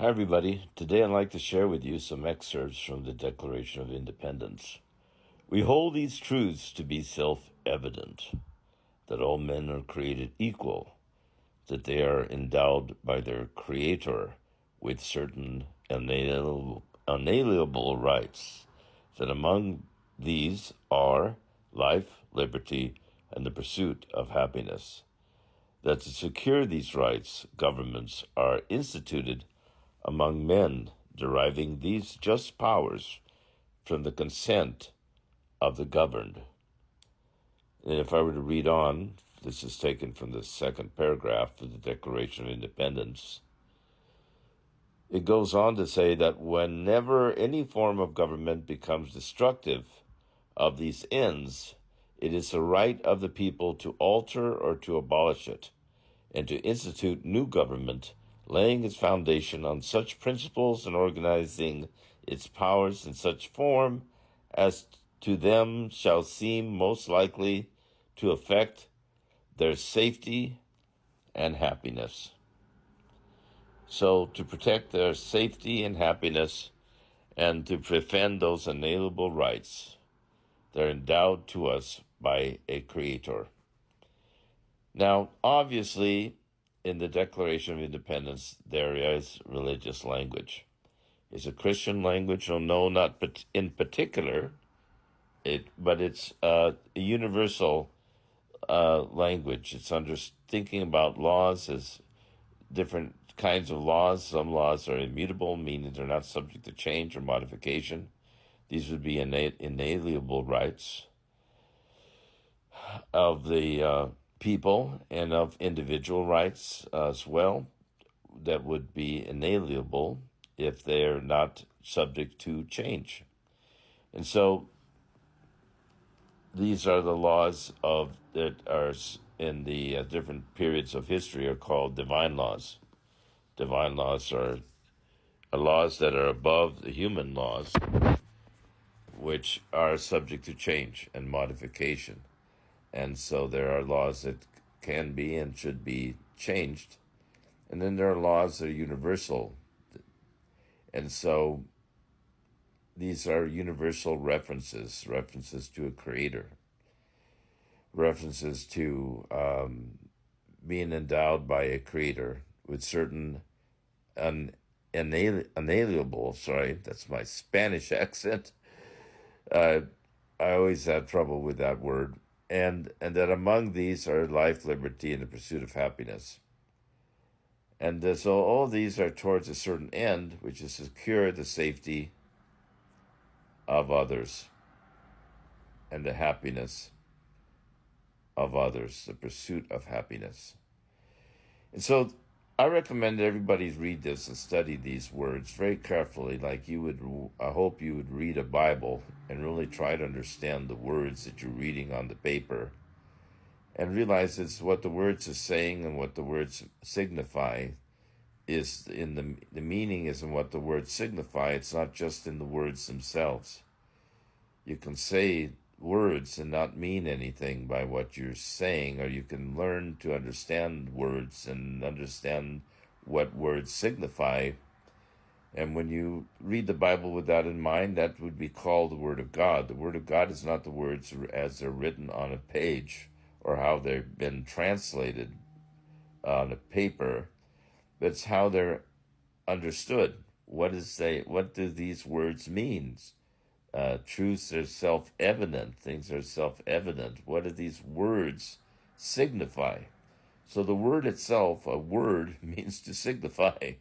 Hi, everybody. Today I'd like to share with you some excerpts from the Declaration of Independence. We hold these truths to be self-evident, that all men are created equal, that they are endowed by their Creator with certain unalienable rights, that among these are life, liberty, and the pursuit of happiness, that to secure these rights, governments are instituted among men, deriving these just powers from the consent of the governed. And if I were to read on, this is taken from the second paragraph of the Declaration of Independence. It goes on to say that whenever any form of government becomes destructive of these ends, it is the right of the people to alter or to abolish it, and to institute new government, laying its foundation on such principles and organizing its powers in such form as to them shall seem most likely to affect their safety and happiness. So to protect their safety and happiness and to defend those inalienable rights, they're endowed to us by a Creator. Now, obviously, in the Declaration of Independence, there is religious language. It's a Christian language, no, not in particular, but it's a universal language. It's thinking about laws as different kinds of laws. Some laws are immutable, meaning they're not subject to change or modification. These would be inalienable rights of the people and of individual rights as well that would be inalienable if they're not subject to change. And so these are the laws that are in the different periods of history are called divine laws. Divine laws are laws that are above the human laws, which are subject to change and modification. And so there are laws that can be and should be changed. And then there are laws that are universal. And so these are universal references to a Creator, references to being endowed by a Creator with certain unalienable, that's my Spanish accent. I always have trouble with that word. And that among these are life, liberty, and the pursuit of happiness. And so all these are towards a certain end, which is to secure the safety of others and the happiness of others, the pursuit of happiness. And so I recommend everybody read this and study these words very carefully, like I hope you would read a Bible and really try to understand the words that you're reading on the paper and realize it's what the words are saying and what the words signify is in the meaning is in what the words signify. It's not just in the words themselves. You can say words and not mean anything by what you're saying, or you can learn to understand words and understand what words signify. And when you read the Bible with that in mind, that would be called the Word of God. The Word of God is not the words as they're written on a page or how they've been translated on a paper, but it's how they're understood. What do these words mean? Truths are self-evident. Things are self-evident. What do these words signify? So the word itself, a word, means to signify.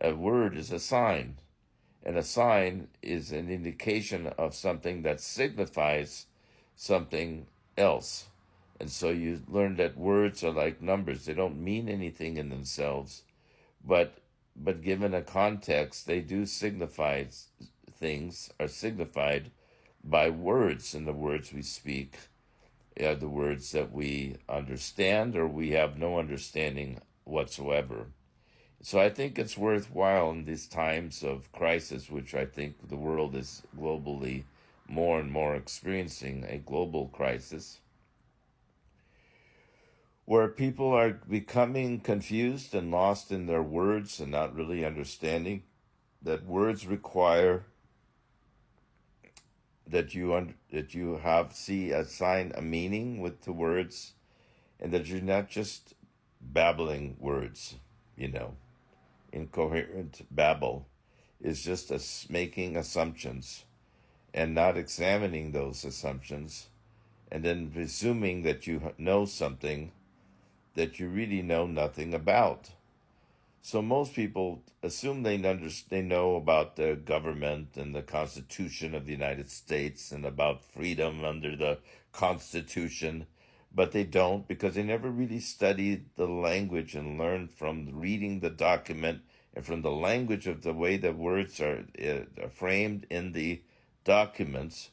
A word is a sign. And a sign is an indication of something that signifies something else. And so you learn that words are like numbers. They don't mean anything in themselves, but given a context, they do signify. Things are signified by words, and the words we speak are the words that we understand or we have no understanding whatsoever. So I think it's worthwhile in these times of crisis, which I think the world is globally more and more experiencing a global crisis, where people are becoming confused and lost in their words and not really understanding that words require that you have see assign a meaning with the words, and that you're not just babbling words, you know. Incoherent babble is just making assumptions and not examining those assumptions, and then presuming that you know something that you really know nothing about. So most people assume they know about the government and the Constitution of the United States and about freedom under the Constitution, but they don't, because they never really studied the language and learned from reading the document and from the language of the way the words are framed in the documents,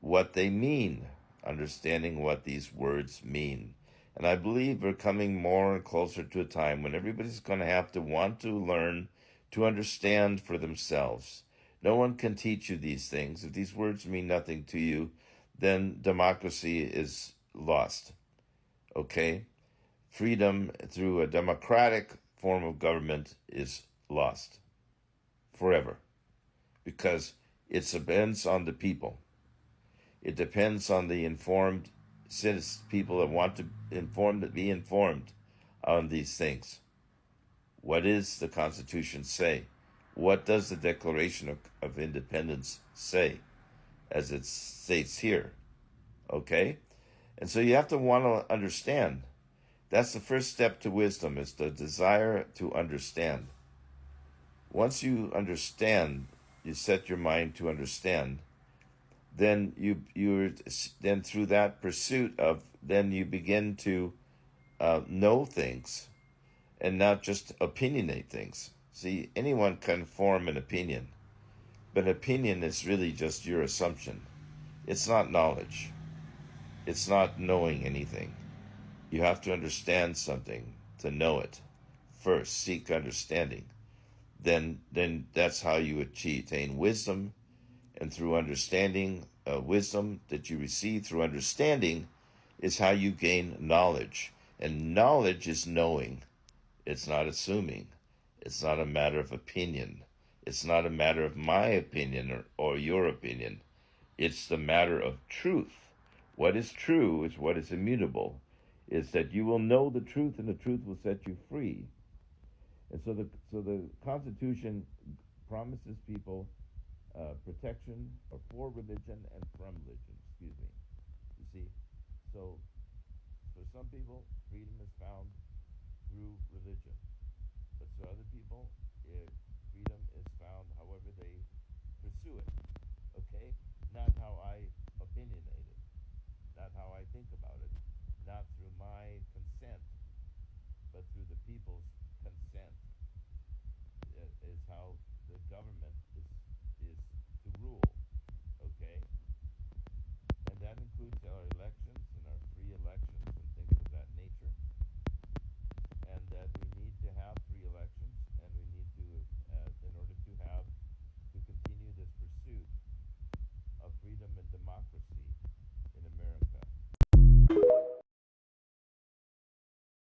what they mean, understanding what these words mean. And I believe we're coming more and closer to a time when everybody's going to have to want to learn to understand for themselves. No one can teach you these things. If these words mean nothing to you, then democracy is lost. Okay? Freedom through a democratic form of government is lost forever, because it depends on the people. It depends on the informed citizens, people that want to be informed on these things. What does the Constitution say? What does the Declaration of Independence say, as it states here? Okay? And so you have to want to understand. That's the first step to wisdom, is the desire to understand. Once you understand, you set your mind to understand, then you then through that pursuit of, then you begin to know things and not just opinionate things. See, anyone can form an opinion, but an opinion is really just your assumption. It's not knowledge. It's not knowing anything. You have to understand something to know it. First, seek understanding. Then that's how you attain wisdom, and through understanding, wisdom that you receive through understanding is how you gain knowledge. And knowledge is knowing. It's not assuming. It's not a matter of opinion. It's not a matter of my opinion or your opinion. It's the matter of truth. What is true is what is immutable, is that you will know the truth, and the truth will set you free. And so the Constitution promises people protection for religion and from religion. Excuse me. You see, so for some people, freedom is found through religion, but for other people, freedom is found however they pursue it. Okay, not how I opinionate it, not how I think about it, not through my consent, but through the people's consent. Is how the government is to rule. Okay, and that includes our